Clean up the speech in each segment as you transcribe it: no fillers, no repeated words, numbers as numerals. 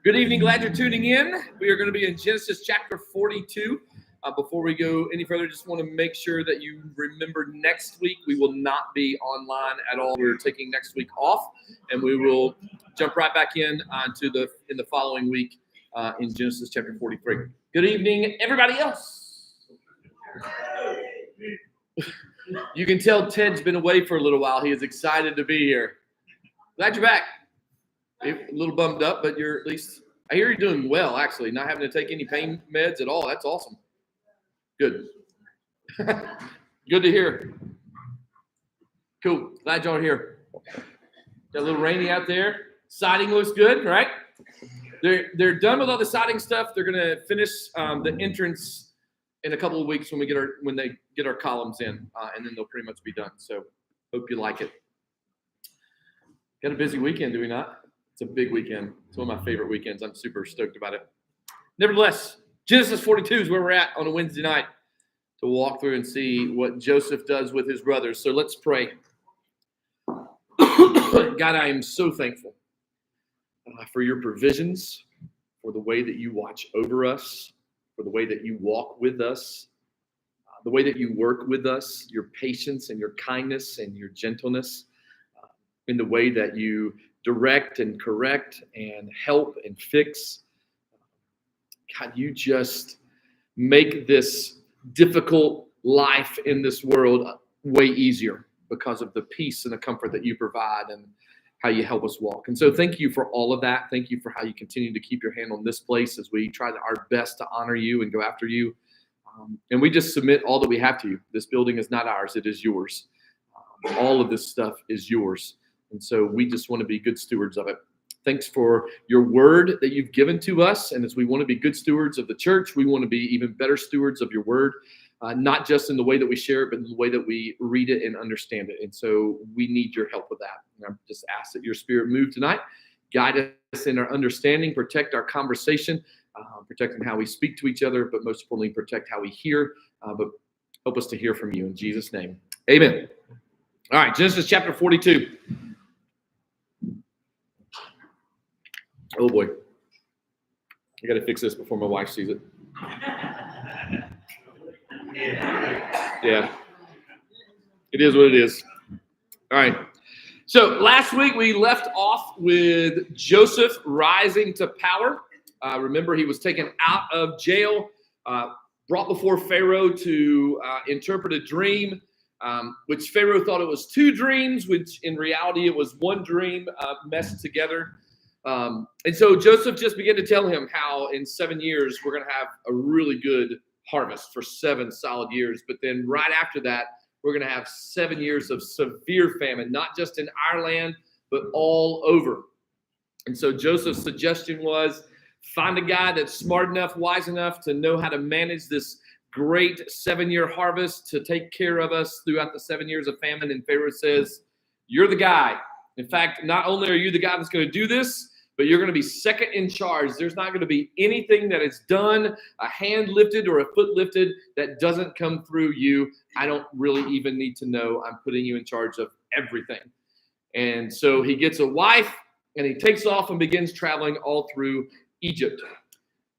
Good evening. Glad you're tuning in. We are going to be in Genesis chapter 42. Before we go any further, just want to make sure that you remember next week we will not be online at all. We're taking next week off, and we will jump right back in the following week in Genesis chapter 43. Good evening, everybody else. You can tell Ted's been away for a little while. He is excited to be here. Glad you're back. A little bummed up, but you're at least, I hear you're doing well, actually, not having to take any pain meds at all. That's awesome. Good. Good to hear. Cool. Glad y'all are here. Got a little rainy out there. Siding looks good, right? They're done with all the siding stuff. They're going to finish the entrance in a couple of weeks when they get our columns in, and then they'll pretty much be done. So hope you like it. Got a busy weekend, do we not? It's a big weekend. It's one of my favorite weekends. I'm super stoked about it. Nevertheless, Genesis 42 is where we're at on a Wednesday night to walk through and see what Joseph does with his brothers. So let's pray. God, I am so thankful for your provisions, for the way that you watch over us, for the way that you walk with us, the way that you work with us, your patience and your kindness and your gentleness, in the way that you direct and correct and help and fix. God, you just make this difficult life in this world way easier because of the peace and the comfort that you provide and how you help us walk. And so thank you for all of that. Thank you for how you continue to keep your hand on this place as we try our best to honor you and go after you. And we just submit all that we have to you. This building is not ours. It is yours. All of this stuff is yours. And so we just want to be good stewards of it. Thanks for your word that you've given to us. And as we want to be good stewards of the church, we want to be even better stewards of your word, not just in the way that we share it, but in the way that we read it and understand it. And so we need your help with that. And I just ask that your spirit move tonight, guide us in our understanding, protect our conversation, protecting how we speak to each other, but most importantly, protect how we hear, but help us to hear from you in Jesus' name. Amen. All right, Genesis chapter 42. Oh boy, I got to fix this before my wife sees it. Yeah, it is what it is. All right. So last week we left off with Joseph rising to power. Remember, he was taken out of jail, brought before Pharaoh to interpret a dream, which Pharaoh thought it was two dreams, which in reality it was one dream messed together. And so Joseph just began to tell him how in 7 years we're going to have a really good harvest for 7 solid years. But then right after that, we're going to have 7 years of severe famine, not just in our land, but all over. And so Joseph's suggestion was find a guy that's smart enough, wise enough to know how to manage this great 7-year harvest to take care of us throughout the 7 years of famine. And Pharaoh says, you're the guy. In fact, not only are you the guy that's going to do this, but you're going to be second in charge. There's not going to be anything that is done, a hand lifted or a foot lifted, that doesn't come through you. I don't really even need to know. I'm putting you in charge of everything. And so he gets a wife, and he takes off and begins traveling all through Egypt.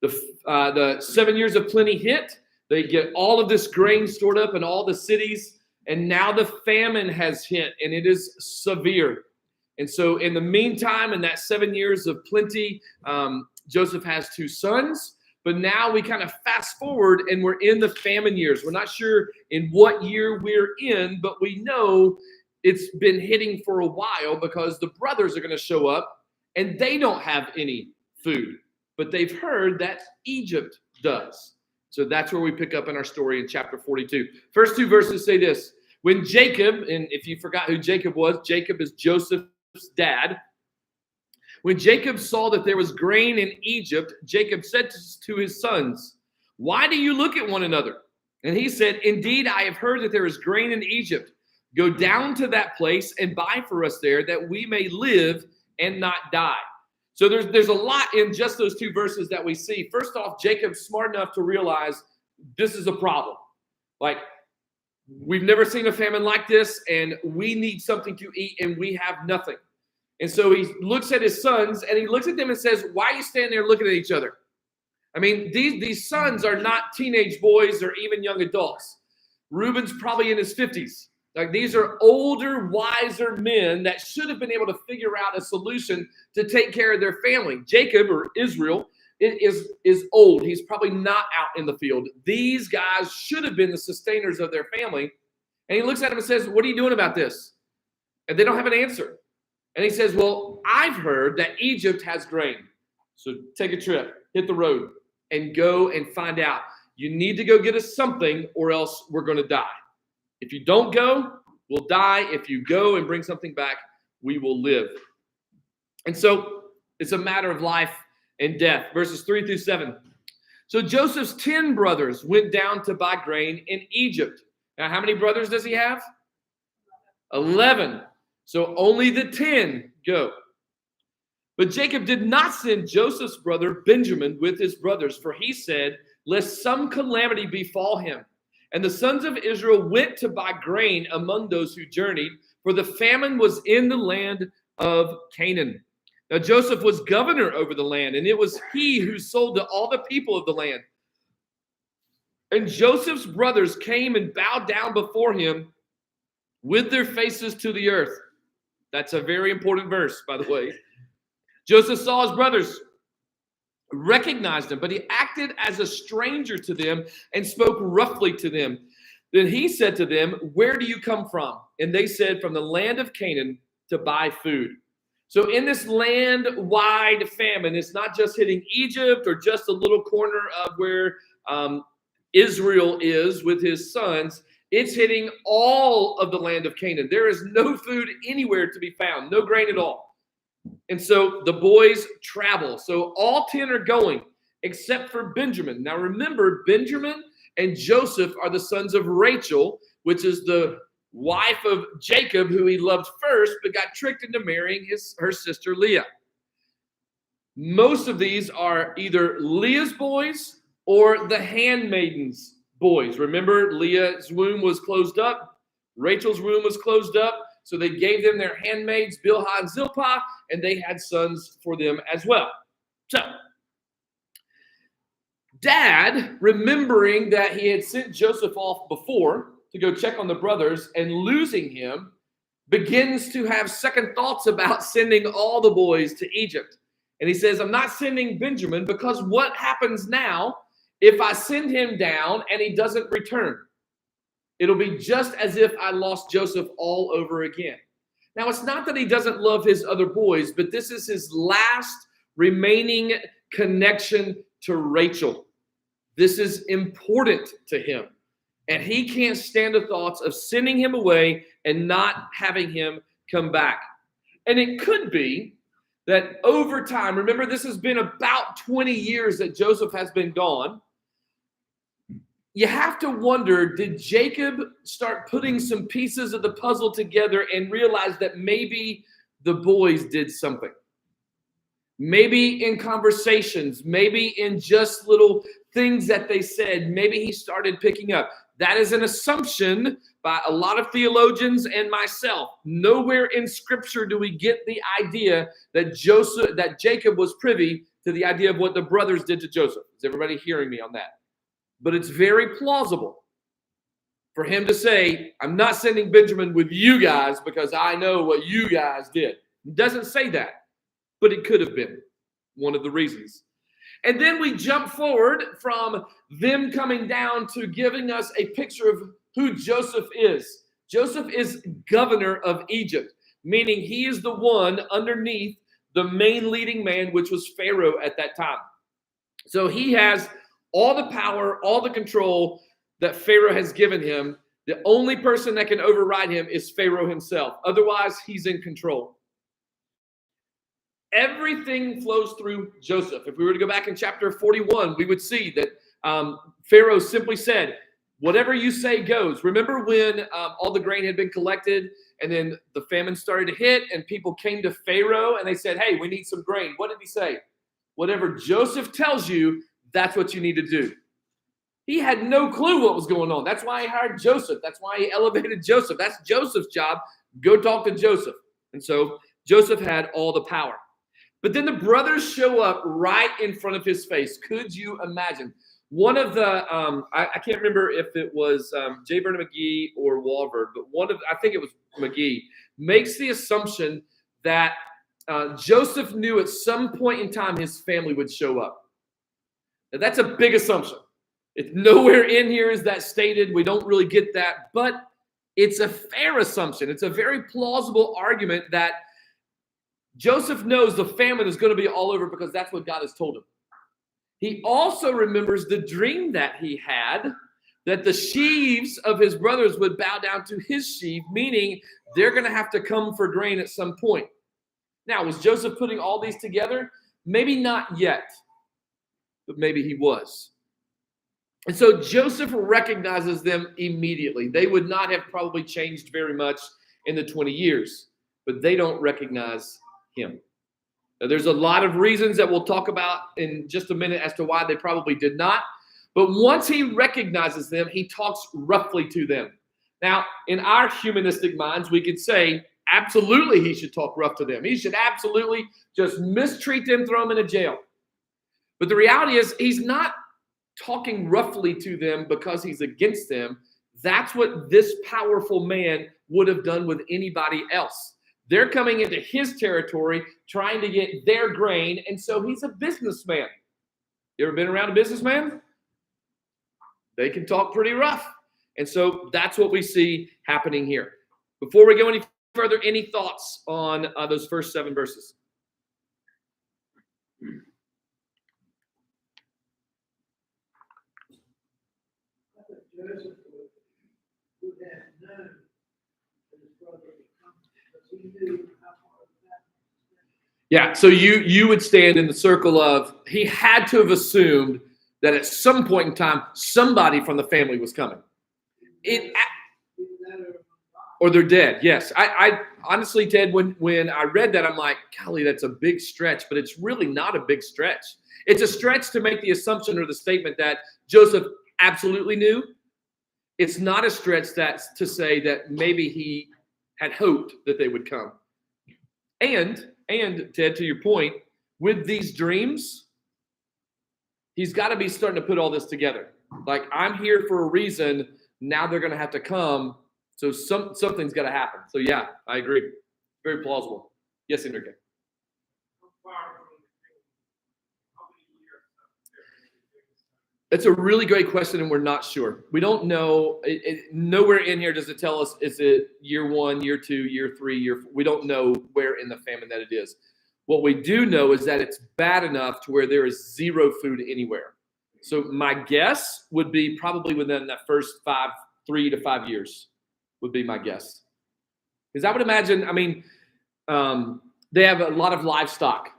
The 7 years of plenty hit. They get all of this grain stored up in all the cities, and now the famine has hit, and it is severe. And so in the meantime, in that 7 years of plenty, Joseph has 2 sons. But now we kind of fast forward and we're in the famine years. We're not sure in what year we're in, but we know it's been hitting for a while because the brothers are going to show up and they don't have any food. But they've heard that Egypt does. So that's where we pick up in our story in chapter 42. First 2 verses say this. When Jacob, and if you forgot who Jacob was, Jacob is Joseph's dad. When Jacob saw that there was grain in Egypt, Jacob said to his sons, why do you look at one another? And he said, indeed, I have heard that there is grain in Egypt. Go down to that place and buy for us there that we may live and not die. So there's a lot in just those 2 verses that we see. First off, Jacob's smart enough to realize this is a problem. Like, we've never seen a famine like this, and we need something to eat, and we have nothing. And so he looks at his sons and he looks at them and says, why are you standing there looking at each other? I mean, these sons are not teenage boys or even young adults. Reuben's probably in his 50s. Like, these are older, wiser men that should have been able to figure out a solution to take care of their family. Jacob, or Israel, is old. He's probably not out in the field. These guys should have been the sustainers of their family. And he looks at them and says, what are you doing about this? And they don't have an answer. And he says, well, I've heard that Egypt has grain. So take a trip, hit the road, and go and find out. You need to go get us something or else we're going to die. If you don't go, we'll die. If you go and bring something back, we will live. And so it's a matter of life and death. Verses 3-7. So Joseph's 10 brothers went down to buy grain in Egypt. Now, how many brothers does he have? 11. So only the 10 go. But Jacob did not send Joseph's brother Benjamin with his brothers, for he said, lest some calamity befall him. And the sons of Israel went to buy grain among those who journeyed, for the famine was in the land of Canaan. Now Joseph was governor over the land, and it was he who sold to all the people of the land. And Joseph's brothers came and bowed down before him with their faces to the earth. That's a very important verse, by the way. Joseph saw his brothers, recognized them, but he acted as a stranger to them and spoke roughly to them. Then he said to them, where do you come from? And they said, from the land of Canaan to buy food. So in this land-wide famine, it's not just hitting Egypt or just a little corner of where Israel is with his sons. It's hitting all of the land of Canaan. There is no food anywhere to be found, no grain at all. And so the boys travel. So all 10 are going, except for Benjamin. Now remember, Benjamin and Joseph are the sons of Rachel, which is the wife of Jacob, who he loved first, but got tricked into marrying her sister Leah. Most of these are either Leah's boys or the handmaidens' boys. Remember, Leah's womb was closed up. Rachel's womb was closed up. So they gave them their handmaids, Bilhah and Zilpah, and they had sons for them as well. So, Dad, remembering that he had sent Joseph off before to go check on the brothers and losing him, begins to have second thoughts about sending all the boys to Egypt. And he says, I'm not sending Benjamin because what happens now if I send him down and he doesn't return? It'll be just as if I lost Joseph all over again. Now, it's not that he doesn't love his other boys, but this is his last remaining connection to Rachel. This is important to him. And he can't stand the thoughts of sending him away and not having him come back. And it could be that over time, remember, this has been about 20 years that Joseph has been gone. You have to wonder, did Jacob start putting some pieces of the puzzle together and realize that maybe the boys did something? Maybe in conversations, maybe in just little things that they said, maybe he started picking up. That is an assumption by a lot of theologians and myself. Nowhere in Scripture do we get the idea that Jacob was privy to the idea of what the brothers did to Joseph. Is everybody hearing me on that? But it's very plausible for him to say, I'm not sending Benjamin with you guys because I know what you guys did. It doesn't say that, but it could have been one of the reasons. And then we jump forward from them coming down to giving us a picture of who Joseph is. Joseph is governor of Egypt, meaning he is the one underneath the main leading man, which was Pharaoh at that time. So he has all the power, all the control that Pharaoh has given him. The only person that can override him is Pharaoh himself. Otherwise, he's in control. Everything flows through Joseph. If we were to go back in chapter 41, we would see that Pharaoh simply said, whatever you say goes. Remember when all the grain had been collected and then the famine started to hit and people came to Pharaoh and they said, hey, we need some grain. What did he say? Whatever Joseph tells you, that's what you need to do. He had no clue what was going on. That's why he hired Joseph. That's why he elevated Joseph. That's Joseph's job. Go talk to Joseph. And so Joseph had all the power. But then the brothers show up right in front of his face. Could you imagine? One of the, I can't remember if it was J. Vernon McGee or Walford, but I think it was McGee, makes the assumption that Joseph knew at some point in time his family would show up. Now, that's a big assumption. It's nowhere in here is that stated. We don't really get that, but it's a fair assumption. It's a very plausible argument that Joseph knows the famine is going to be all over because that's what God has told him. He also remembers the dream that he had, that the sheaves of his brothers would bow down to his sheaf, meaning they're going to have to come for grain at some point. Now, was Joseph putting all these together? Maybe not yet, but maybe he was. And so Joseph recognizes them immediately. They would not have probably changed very much in the 20 years, but they don't recognize him. Now, there's a lot of reasons that we'll talk about in just a minute as to why they probably did not. But once he recognizes them, he talks roughly to them. Now, in our humanistic minds, we could say, absolutely, he should talk rough to them. He should absolutely just mistreat them, throw them in a jail. But the reality is, he's not talking roughly to them because he's against them. That's what this powerful man would have done with anybody else. They're coming into his territory, trying to get their grain, and so he's a businessman. You ever been around a businessman? They can talk pretty rough. And so that's what we see happening here. Before we go any further, any thoughts on those first 7 verses? Joseph would have known that his brother would come because he knew how far that was. Yeah, so you would stand in the circle of, he had to have assumed that at some point in time, somebody from the family was coming. Or they're dead, yes. I honestly, Ted, when I read that, I'm like, golly, that's a big stretch, but it's really not a big stretch. It's a stretch to make the assumption or the statement that Joseph absolutely knew. It's not a stretch that's to say that maybe he had hoped that they would come. And Ted, to your point, with these dreams, he's got to be starting to put all this together. Like, I'm here for a reason. Now they're going to have to come. So something's got to happen. So yeah, I agree. Very plausible. Yes, Enrique. It's a really great question, and we're not sure. We don't know. Nowhere in here does it tell us, is it year 1, year 2, year 3, year 4? We don't know where in the famine that it is. What we do know is that it's bad enough to where there is zero food anywhere. So my guess would be probably within that first 3 to 5 years would be my guess. Because I would imagine, they have a lot of livestock,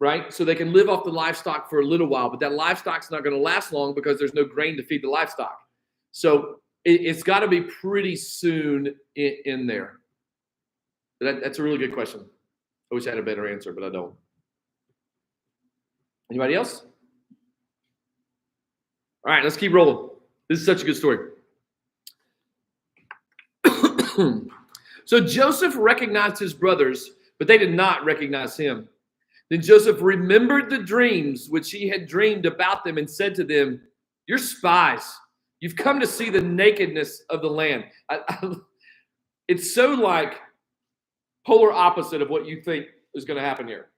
right? So they can live off the livestock for a little while, but that livestock's not going to last long because there's no grain to feed the livestock. So it's got to be pretty soon in there. That's a really good question. I wish I had a better answer, but I don't. Anybody else? All right, let's keep rolling. This is such a good story. So Joseph recognized his brothers, but they did not recognize him. Then Joseph remembered the dreams which he had dreamed about them and said to them, "You're spies. You've come to see the nakedness of the land." It's so like polar opposite of what you think is going to happen here.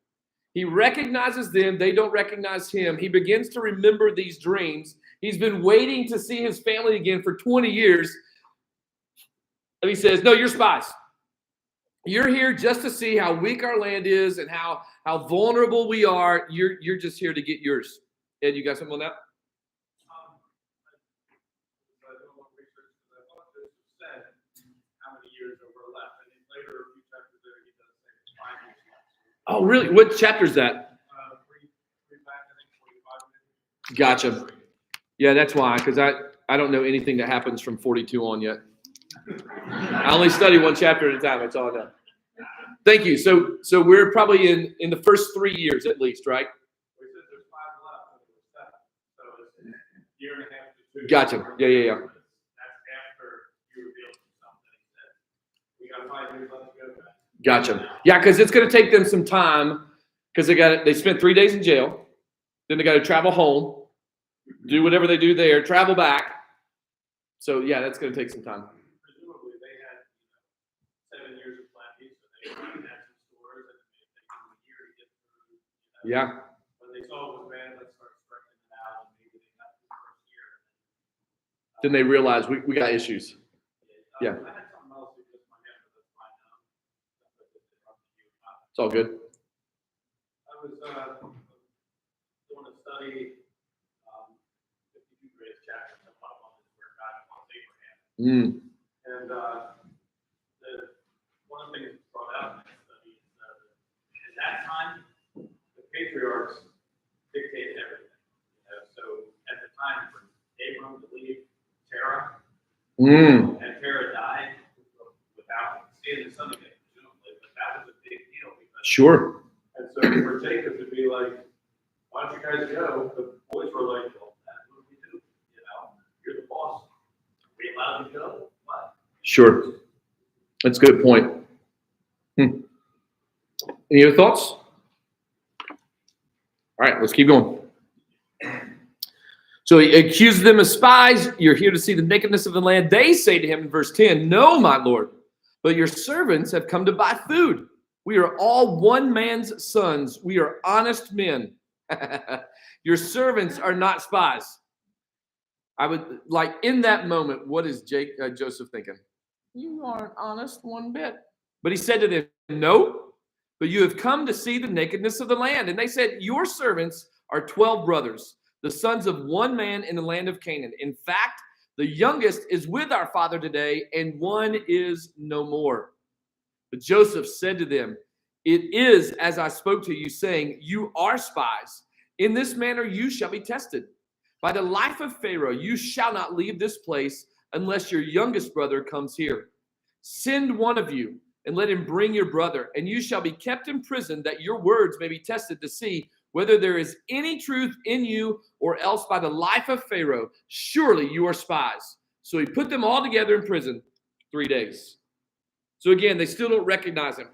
He recognizes them. They don't recognize him. He begins to remember these dreams. He's been waiting to see his family again for 20 years. And he says, "No, you're spies. You're here just to see how weak our land is and how vulnerable we are. You're just here to get yours." Ed, you got something on that? Oh, really? What chapter is that? Gotcha. Yeah, that's why, because I don't know anything that happens from 42 on yet. I only study one chapter at a time. That's all I know. Thank you. So we're probably in the first 3 years at least, right? Gotcha. Yeah. That's after you revealed something. We got 5 years left to go. Gotcha. Yeah, because it's going to take them some time because they spent 3 days in jail. Then they got to travel home, do whatever they do there, travel back. So, yeah, that's going to take some time. Presumably, they had 7 years of planting, so they had some stores, and it may take them a year to get through. Yeah. When they saw it was bad, let's start stretching it out, and maybe they got through the first year. Then they realize we got issues. Yeah. I had something else that just my head, but that's fine now. It's all good. I was doing a study, 52 greatest chapters, and one of them is where God calls Abraham. And one of the things that's brought out in that study is that at that time, the patriarchs dictated everything. So at the time, for Abram to leave Terah, and Terah died without seeing the son again, presumably, but that was a big deal because. Sure. And so for Jacob to be like, why don't you guys go? The boys were like, well, that's what we do. You're the boss. We allow them to go. What? Sure. That's a good point. Any other thoughts? All right, let's keep going. So he accuses them of spies. You're here to see the nakedness of the land. They say to him in verse 10, no, my lord, but your servants have come to buy food. We are all one man's sons. We are honest men. Your servants are not spies. I would like in that moment, what is Joseph thinking? You aren't honest one bit. But he said to them, no, but you have come to see the nakedness of the land. And they said, your servants are 12 brothers, the sons of one man in the land of Canaan. In fact, the youngest is with our father today, and one is no more. But Joseph said to them, it is as I spoke to you, saying, you are spies. In this manner you shall be tested. By the life of Pharaoh, you shall not leave this place unless your youngest brother comes here. Send one of you and let him bring your brother, and you shall be kept in prison, that your words may be tested to see whether there is any truth in you, or else by the life of Pharaoh, surely you are spies. So he put them all together in prison 3 days. So again, they still don't recognize him.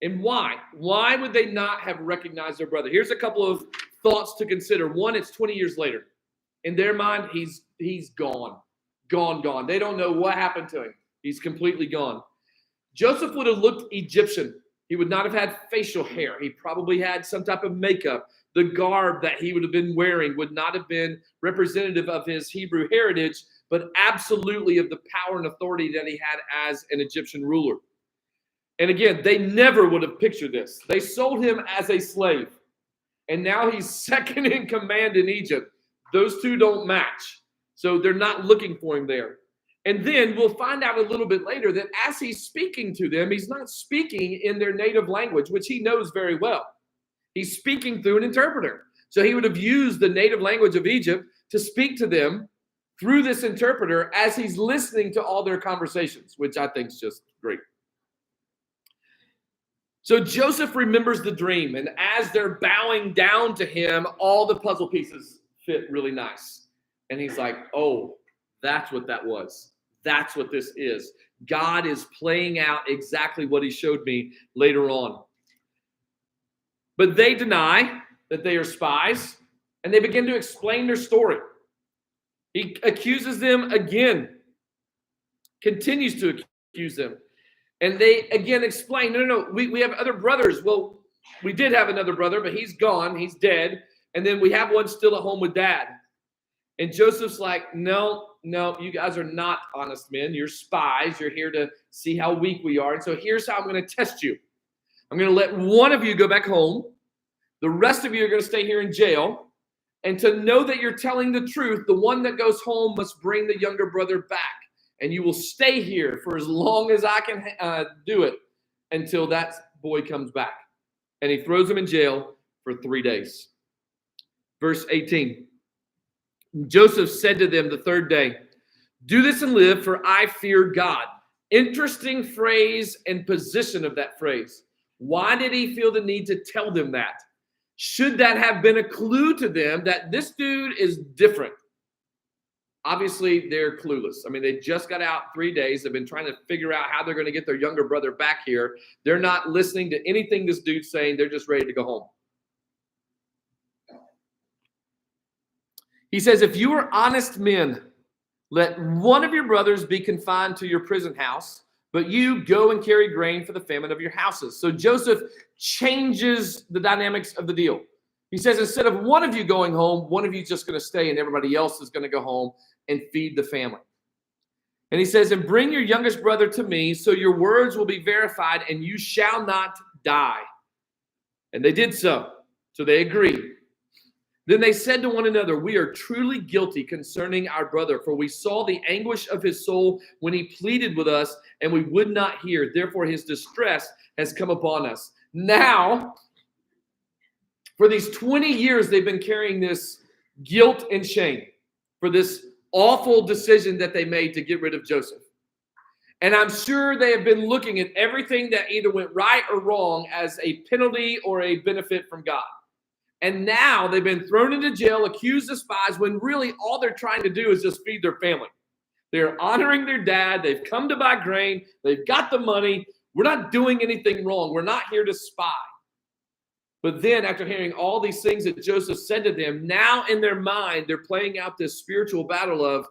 And why? Why would they not have recognized their brother? Here's a couple of thoughts to consider. One, it's 20 years later. In their mind, he's gone. Gone. They don't know what happened to him. He's completely gone. Joseph would have looked Egyptian. He would not have had facial hair. He probably had some type of makeup. The garb that he would have been wearing would not have been representative of his Hebrew heritage, but absolutely of the power and authority that he had as an Egyptian ruler. And again, they never would have pictured this. They sold him as a slave, and now he's second in command in Egypt. Those two don't match, so they're not looking for him there. And then we'll find out a little bit later that as he's speaking to them, he's not speaking in their native language, which he knows very well. He's speaking through an interpreter. So he would have used the native language of Egypt to speak to them through this interpreter as he's listening to all their conversations, which I think is just great. So Joseph remembers the dream, and as they're bowing down to him, all the puzzle pieces fit really nice. And he's like, oh, that's what that was. That's what this is. God is playing out exactly what he showed me later on. But they deny that they are spies, and they begin to explain their story. He accuses them again, continues to accuse them. And they again explain, no, we have other brothers. Well, we did have another brother, but he's gone. He's dead. And then we have one still at home with dad. And Joseph's like, no, you guys are not honest men. You're spies. You're here to see how weak we are. And so here's how I'm going to test you. I'm going to let one of you go back home. The rest of you are going to stay here in jail. And to know that you're telling the truth, the one that goes home must bring the younger brother back. And you will stay here for as long as I can do it until that boy comes back. And he throws him in jail for 3 days. Verse 18. Joseph said to them the third day, do this and live, for I fear God. Interesting phrase and position of that phrase. Why did he feel the need to tell them that? Should that have been a clue to them that this dude is different? Obviously, they're clueless. I mean, they just got out 3 days. They've been trying to figure out how they're going to get their younger brother back here. They're not listening to anything this dude's saying. They're just ready to go home. He says, if you are honest men, let one of your brothers be confined to your prison house, but you go and carry grain for the famine of your houses. So Joseph changes the dynamics of the deal. He says, instead of one of you going home, one of you is just going to stay and everybody else is going to go home and feed the family. And he says, and bring your youngest brother to me, so your words will be verified and you shall not die. And they did so. So they agreed. Then they said to one another, we are truly guilty concerning our brother, for we saw the anguish of his soul when he pleaded with us, and we would not hear. Therefore, his distress has come upon us. Now, for these 20 years, they've been carrying this guilt and shame for this awful decision that they made to get rid of Joseph. And I'm sure they have been looking at everything that either went right or wrong as a penalty or a benefit from God. And now they've been thrown into jail, accused of spies, when really all they're trying to do is just feed their family. They're honoring their dad. They've come to buy grain. They've got the money. We're not doing anything wrong. We're not here to spy. But then after hearing all these things that Joseph said to them, now in their mind, they're playing out this spiritual battle of,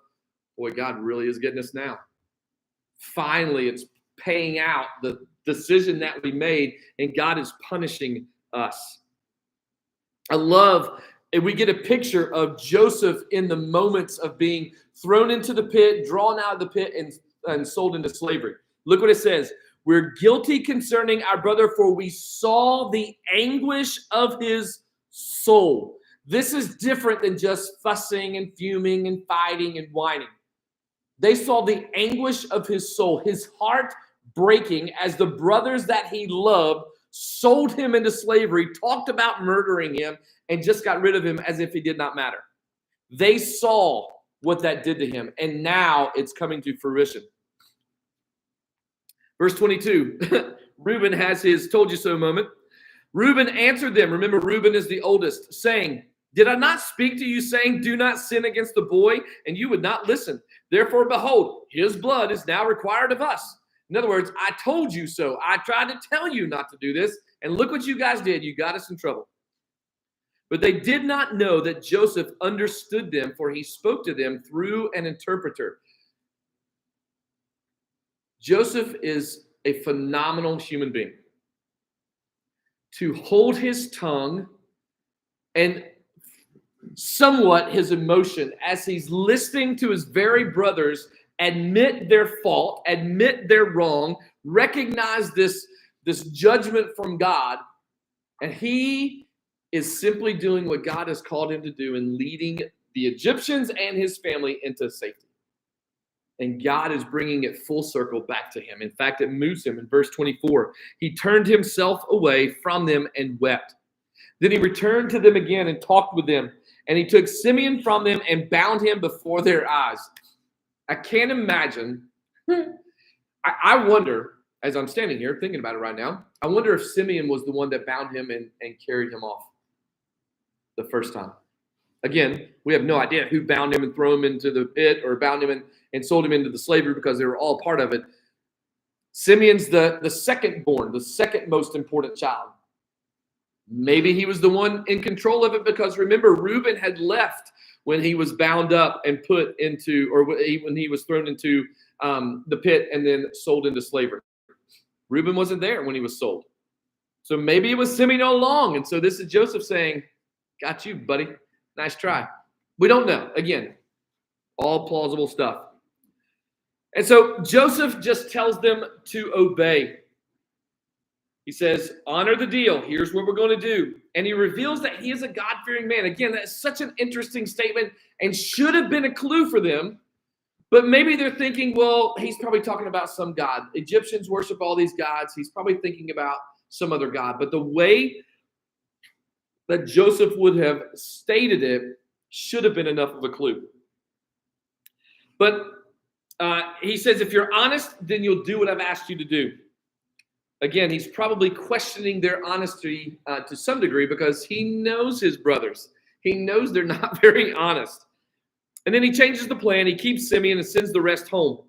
boy, God really is getting us now. Finally, it's paying out the decision that we made, and God is punishing us. I love, and we get a picture of Joseph in the moments of being thrown into the pit, drawn out of the pit, and sold into slavery. Look what it says. We're guilty concerning our brother, for we saw the anguish of his soul. This is different than just fussing and fuming and fighting and whining. They saw the anguish of his soul, his heart breaking as the brothers that he loved sold him into slavery, talked about murdering him, and just got rid of him as if he did not matter. They saw what that did to him, and now it's coming to fruition. Verse 22, Reuben has his told you so moment. Reuben answered them. Remember, Reuben is the oldest, saying, did I not speak to you, saying, do not sin against the boy? And you would not listen. Therefore, behold, his blood is now required of us. In other words, I told you so. I tried to tell you not to do this. And look what you guys did. You got us in trouble. But they did not know that Joseph understood them, for he spoke to them through an interpreter. Joseph is a phenomenal human being. To hold his tongue and somewhat his emotion as he's listening to his very brothers admit their fault, admit their wrong, recognize this judgment from God, and he is simply doing what God has called him to do and leading the Egyptians and his family into safety. And God is bringing it full circle back to him. In fact, it moves him. In verse 24, he turned himself away from them and wept. Then he returned to them again and talked with them. And he took Simeon from them and bound him before their eyes. I can't imagine. I wonder, as I'm standing here thinking about it right now, I wonder if Simeon was the one that bound him and carried him off the first time. Again, we have no idea who bound him and threw him into the pit or bound him and sold him into the slavery, because they were all part of it. Simeon's the second born, the second most important child. Maybe he was the one in control of it, because remember, Reuben had left when he was bound up and put into, or when he was thrown into the pit and then sold into slavery. Reuben wasn't there when he was sold. So maybe it was Simeon all along. And so this is Joseph saying, got you, buddy. Nice try. We don't know. Again, all plausible stuff. And so Joseph just tells them to obey. He says, honor the deal. Here's what we're going to do. And he reveals that he is a God-fearing man. Again, that's such an interesting statement and should have been a clue for them. But maybe they're thinking, well, he's probably talking about some God. Egyptians worship all these gods. He's probably thinking about some other God. But the way that Joseph would have stated it should have been enough of a clue. But he says, if you're honest, then you'll do what I've asked you to do. Again, he's probably questioning their honesty to some degree, because he knows his brothers. He knows they're not very honest. And then he changes the plan. He keeps Simeon and sends the rest home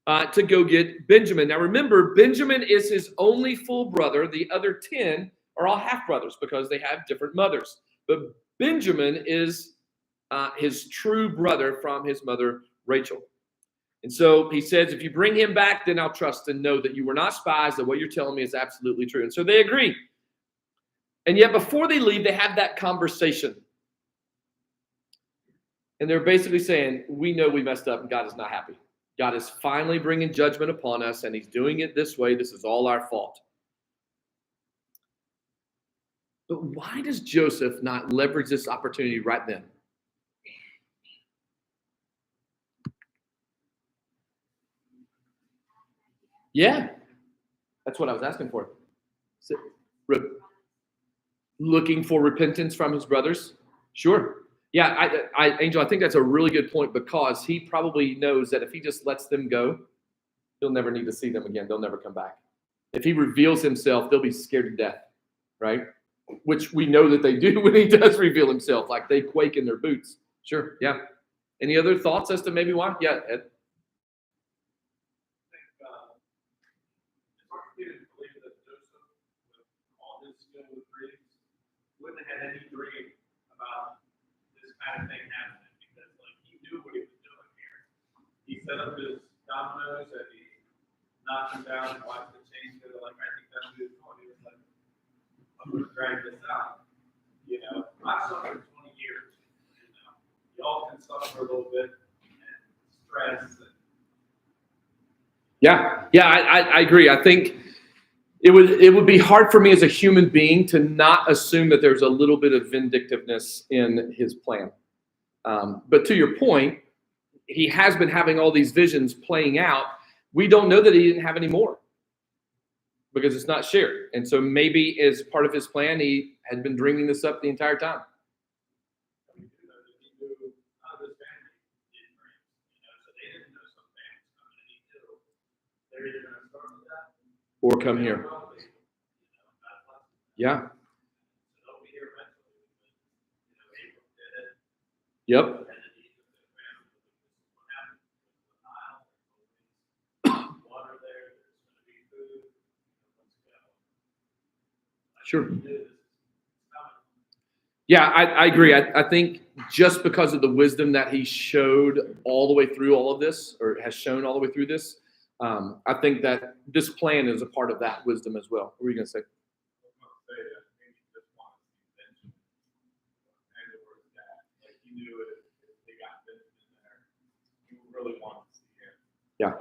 to go get Benjamin. Now remember, Benjamin is his only full brother. The other 10 are all half brothers because they have different mothers. But Benjamin is his true brother from his mother, Rachel. And so he says, if you bring him back, then I'll trust and know that you were not spies, that what you're telling me is absolutely true. And so they agree. And yet before they leave, they have that conversation. And they're basically saying, we know we messed up and God is not happy. God is finally bringing judgment upon us, and he's doing it this way. This is all our fault. But why does Joseph not leverage this opportunity right then? Yeah, that's what I was asking for. Looking for repentance from his brothers? Sure. Yeah, Angel, I think that's a really good point because he probably knows that if he just lets them go, he'll never need to see them again. They'll never come back. If he reveals himself, they'll be scared to death, right? Which we know that they do when he does reveal himself, like they quake in their boots. Sure, yeah. Any other thoughts as to maybe why? Yeah, Ed. Wouldn't have had any dream about this kind of thing happening because, like, he knew what he was doing here. He set up his dominoes and he knocked them down and watched the chains go. Like, I think that's what he was doing. He was like, I'm going to drag this out. You know, I suffered 20 years. You know, y'all can suffer a little bit and stress. Yeah, I agree. I think it would be hard for me as a human being to not assume that there's a little bit of vindictiveness in his plan. But to your point, he has been having all these visions playing out. We don't know that he didn't have any more because it's not shared. And so maybe as part of his plan, he had been dreaming this up the entire time. Or come here. Yeah. Yep. Sure. Yeah, I agree. I think just because of the wisdom that he showed all the way through all of this, or has shown all the way through this, I think that this plan is a part of that wisdom as well. What were you going to say? Yeah.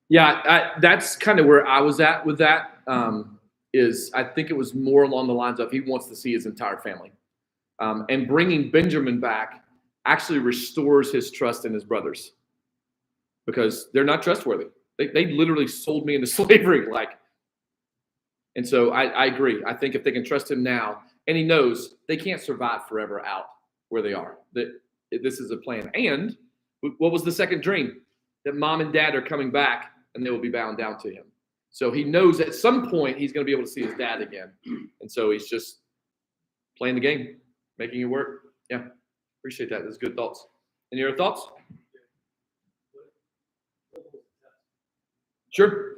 Yeah, that's kind of where I was at with that. Is I think it was more along the lines of he wants to see his entire family. And bringing Benjamin back actually restores his trust in his brothers because they're not trustworthy. They literally sold me into slavery. And so I agree. I think if they can trust him now, and he knows they can't survive forever out where they are, that this is a plan. And what was the second dream? That mom and dad are coming back and they will be bound down to him. So he knows at some point he's going to be able to see his dad again. And so he's just playing the game, making it work. Yeah, appreciate that. That's good thoughts. Any other thoughts? Sure.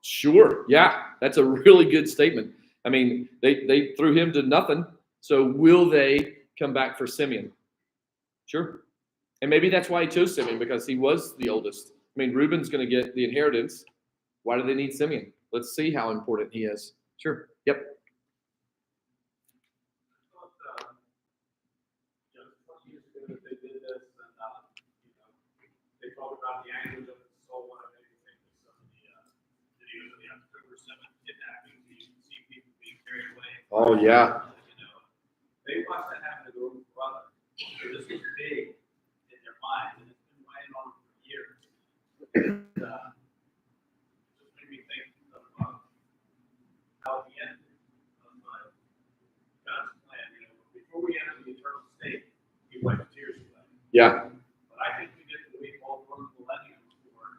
Sure. Yeah, that's a really good statement. I mean, they threw him to nothing. So will they come back for Simeon? Sure. And maybe that's why he chose Simeon, because he was the oldest. I mean, Reuben's going to get the inheritance. Why do they need Simeon? Let's see how important he is. Sure. Yep. They talk about the anguish of the soul. One of the things of the videos of the October 7th kidnapping, you see people being carried away. Oh, yeah. They watched that happen to their own brother. So this was big in their minds, and it's been weighing on them for years. And, just made me think of how the end of God's plan. Before we enter the eternal state, He wipes tears away. Yeah. But I think we get to wait all one millennium for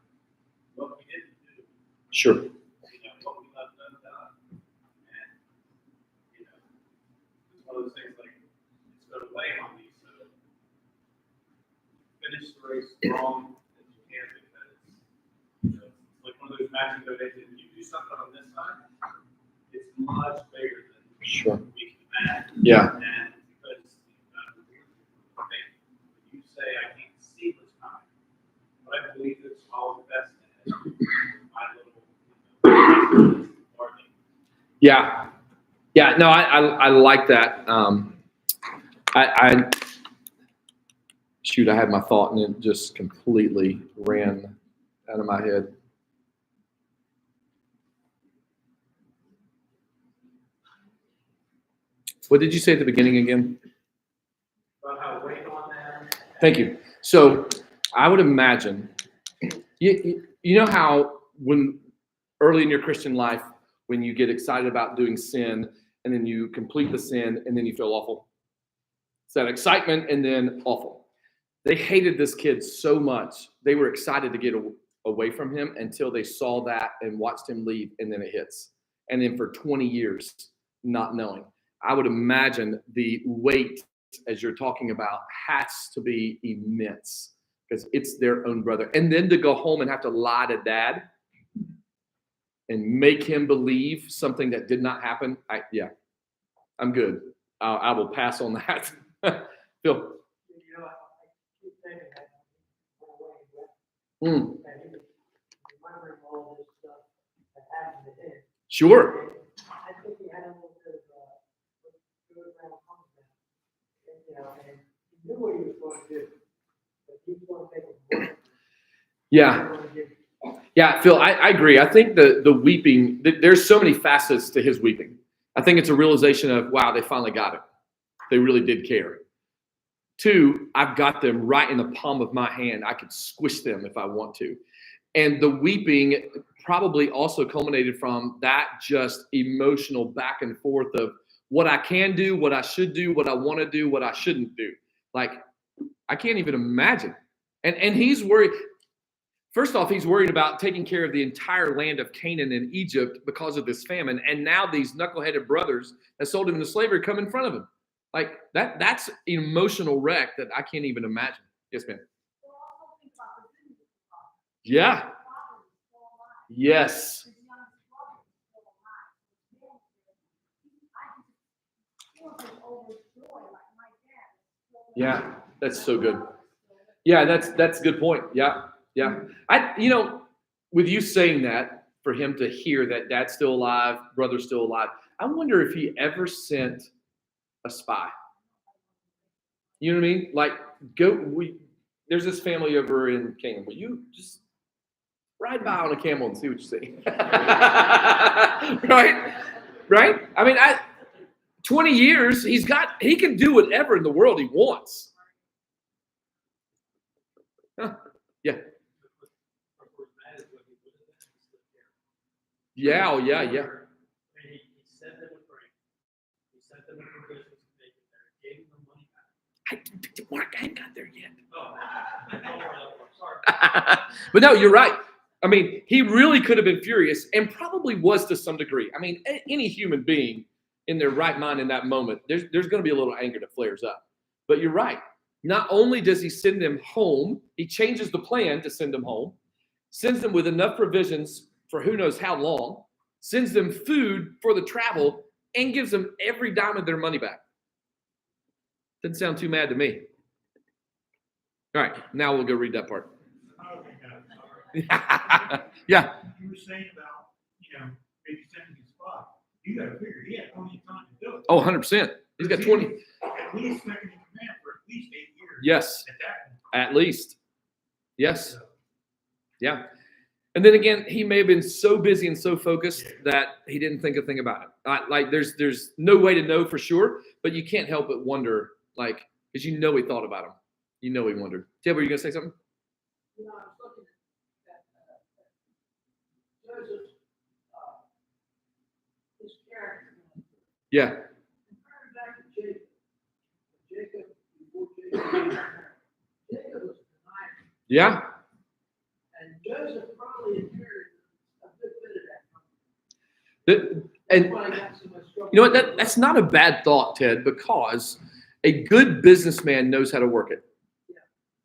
what we didn't do. Sure. What we left undone. And finish the race strong as you can, because it's like one of those matches that if you do something on this side, it's much bigger than Sure. we can imagine. Yeah. And because you say I can't see what's coming, but I believe it's all the best in it. My little learning. Yeah. Yeah. No, I like that. I shoot, I had my thought and it just completely ran out of my head. What did you say at the beginning again? About how to wait on them. Thank you. So I would imagine, you know how when early in your Christian life, when you get excited about doing sin and then you complete the sin and then you feel awful. It's that excitement and then awful. They hated this kid so much. They were excited to get away from him until they saw that and watched him leave, and then it hits. And then for 20 years, not knowing. I would imagine the weight, as you're talking about, has to be immense because it's their own brother. And then to go home and have to lie to dad and make him believe something that did not happen. I'm good. I will pass on that. Phil. You know, I keep thinking that Mm, and he was remembering all this stuff that happened to him. sure. And I think he had a little bit of good around confidence. And, you know, and he knew what he was going to do, but he was going to take it work. Yeah. Yeah, Phil, I agree. I think the weeping, there's so many facets to his weeping. I think it's a realization of, wow, they finally got it. They really did care. 2, I've got them right in the palm of my hand. I could squish them if I want to. And the weeping probably also culminated from that just emotional back and forth of what I can do, what I should do, what I want to do, what I shouldn't do. Like, I can't even imagine. And he's worried. First off, he's worried about taking care of the entire land of Canaan and Egypt because of this famine. And now these knuckleheaded brothers that sold him into slavery come in front of him. Like that's an emotional wreck that I can't even imagine. Yes, ma'am. Yeah. Yes. Yeah, that's so good. Yeah, that's a good point. Yeah. With you saying that, for him to hear that dad's still alive, brother's still alive, I wonder if he ever sent a spy. You know what I mean? Like, there's this family over in Canaan. Will you just ride by on a camel and see what you see? Right? I mean, 20 years, he can do whatever in the world he wants. Huh. Yeah. Yeah, oh yeah. He sent them a drink. He sent them a provision to make it there. Gave them money back. Mark, I ain't got there yet. Oh, sorry. But no, you're right. I mean, he really could have been furious and probably was to some degree. I mean, any human being in their right mind in that moment, there's going to be a little anger that flares up. But you're right. Not only does he send them home, he changes the plan to send them home, sends them with enough provisions for who knows how long, sends them food for the travel, and gives them every dime of their money back. Doesn't sound too mad to me. All right, now we'll go read that part. Yeah. You were saying about, maybe sending his spot. You got to figure he had plenty of time to do it. Oh, 100%. He's got 20. At least second in command for at least 8 years. Yes. At that point. At least. Yes. Yeah. And then again, he may have been so busy and so focused that he didn't think a thing about it. Like there's no way to know for sure, but you can't help but wonder, like, because he thought about him. He wondered. Ted, were you going to say something? You know, I was looking at Joseph's, his character. Yeah. Comparing back to Jacob. Before Jacob was a denier. Yeah. And Joseph probably inherited a good bit of that. And That's why he got so much trouble. you know what? That's not a bad thought, Ted, because a good businessman knows how to work it. Yeah.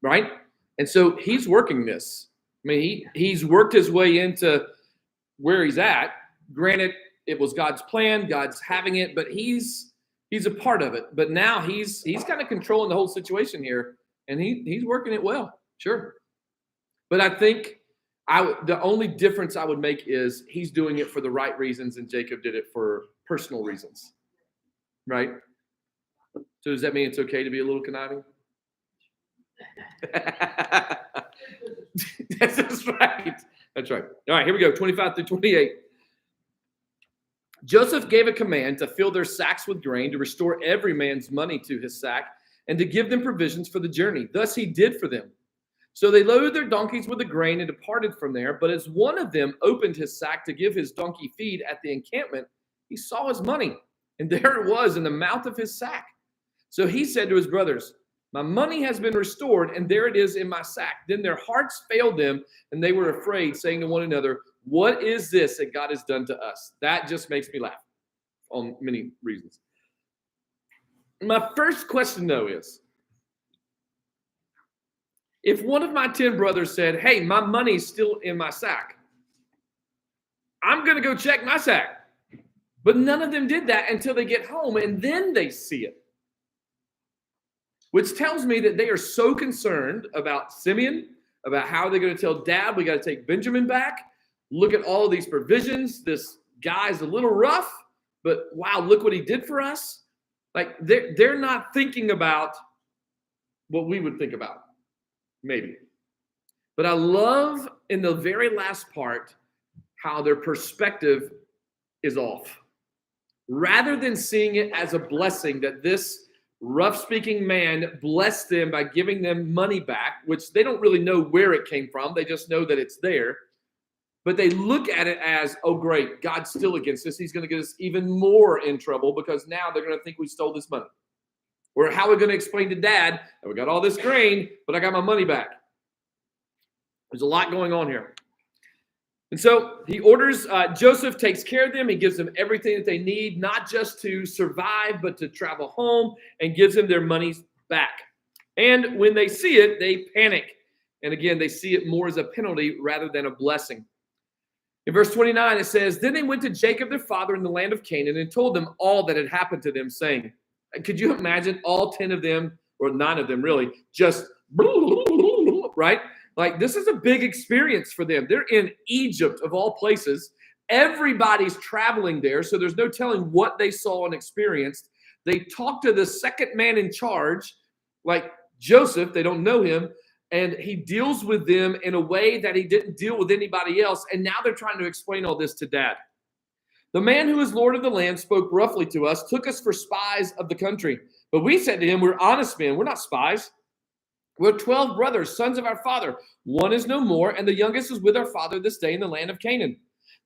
Right? And so he's working this. I mean, he's worked his way into where he's at. Granted, it was God's plan, God's having it, but he's a part of it. But now he's kind of controlling the whole situation here, and he's working it well, sure. But I think the only difference I would make is he's doing it for the right reasons, and Jacob did it for personal reasons, right? So does that mean it's okay to be a little conniving? That's right. That's right. All right, here we go, 25 through 28. Joseph gave a command to fill their sacks with grain, to restore every man's money to his sack, and to give them provisions for the journey. Thus he did for them. So they loaded their donkeys with the grain and departed from there. But as one of them opened his sack to give his donkey feed at the encampment, he saw his money, and there it was in the mouth of his sack. So he said to his brothers, "My money has been restored, and there it is in my sack." Then their hearts failed them, and they were afraid, saying to one another, "What is this that God has done to us?" That just makes me laugh on many reasons. My first question, though, is, if one of my 10 brothers said, "Hey, my money's still in my sack," I'm going to go check my sack. But none of them did that until they get home, and then they see it. Which tells me that they are so concerned about Simeon, about how they're going to tell Dad, we got to take Benjamin back. Look at all of these provisions. This guy's a little rough, but wow, look what he did for us. Like they're not thinking about what we would think about, maybe. But I love in the very last part how their perspective is off. Rather than seeing it as a blessing that this rough-speaking man blessed them by giving them money back, which they don't really know where it came from. They just know that it's there. But they look at it as, oh, great, God's still against us. He's going to get us even more in trouble because now they're going to think we stole this money. Or how are we going to explain to Dad that we got all this grain, but I got my money back? There's a lot going on here. And so he orders, Joseph takes care of them. He gives them everything that they need, not just to survive, but to travel home, and gives them their monies back. And when they see it, they panic. And again, they see it more as a penalty rather than a blessing. In verse 29, it says, "Then they went to Jacob, their father, in the land of Canaan, and told them all that had happened to them, saying," could you imagine all 10 of them, or 9 of them really, just, right? Like, this is a big experience for them. They're in Egypt, of all places. Everybody's traveling there, so there's no telling what they saw and experienced. They talk to the second man in charge, like Joseph. They don't know him, and he deals with them in a way that he didn't deal with anybody else, and now they're trying to explain all this to Dad. "The man who is Lord of the land spoke roughly to us, took us for spies of the country. But we said to him, 'We're honest men. We're not spies. We're 12 brothers, sons of our father. One is no more, and the youngest is with our father this day in the land of Canaan.'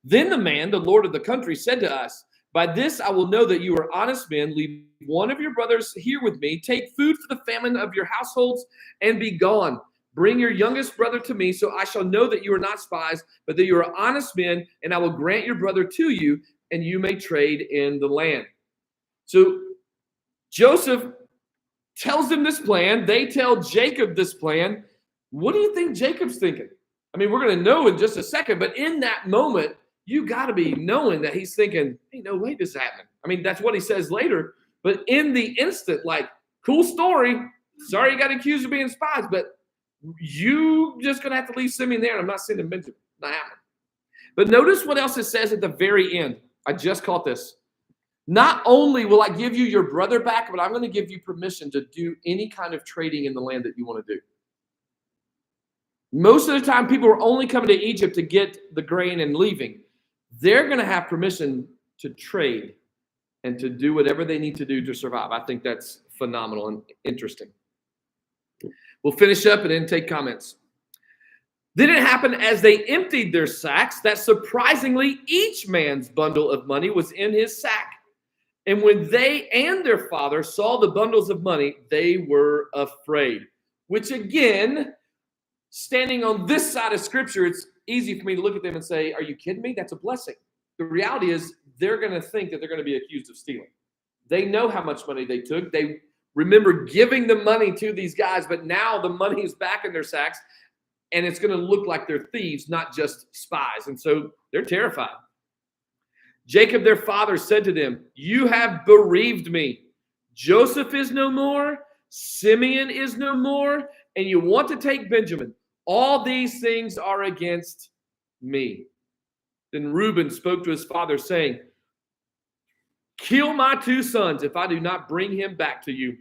Then the man, the Lord of the country, said to us, 'By this I will know that you are honest men. Leave one of your brothers here with me. Take food for the famine of your households and be gone. Bring your youngest brother to me, so I shall know that you are not spies, but that you are honest men, and I will grant your brother to you, and you may trade in the land.'" So Joseph tells them this plan. They tell Jacob this plan. What do you think Jacob's thinking? I mean, we're going to know in just a second, but in that moment, you got to be knowing that he's thinking, "Hey, no way this happened." I mean, that's what he says later, but in the instant, like, cool story. Sorry you got accused of being spies, but you just going to have to leave Simeon there, and I'm not sending Benjamin. Not happening. But notice what else it says at the very end. I just caught this. "Not only will I give you your brother back, but I'm going to give you permission to do any kind of trading in the land that you want to do." Most of the time, people are only coming to Egypt to get the grain and leaving. They're going to have permission to trade and to do whatever they need to do to survive. I think that's phenomenal and interesting. We'll finish up and then take comments. "Then it happened as they emptied their sacks that surprisingly each man's bundle of money was in his sack. And when they and their father saw the bundles of money, they were afraid." Which again, standing on this side of Scripture, it's easy for me to look at them and say, "Are you kidding me? That's a blessing." The reality is they're going to think that they're going to be accused of stealing. They know how much money they took. They remember giving the money to these guys, but now the money is back in their sacks, and it's going to look like they're thieves, not just spies. And so they're terrified. Jacob, their father, said to them, "You have bereaved me. Joseph is no more, Simeon is no more, and you want to take Benjamin. All these things are against me." Then Reuben spoke to his father, saying, "Kill my 2 sons if I do not bring him back to you.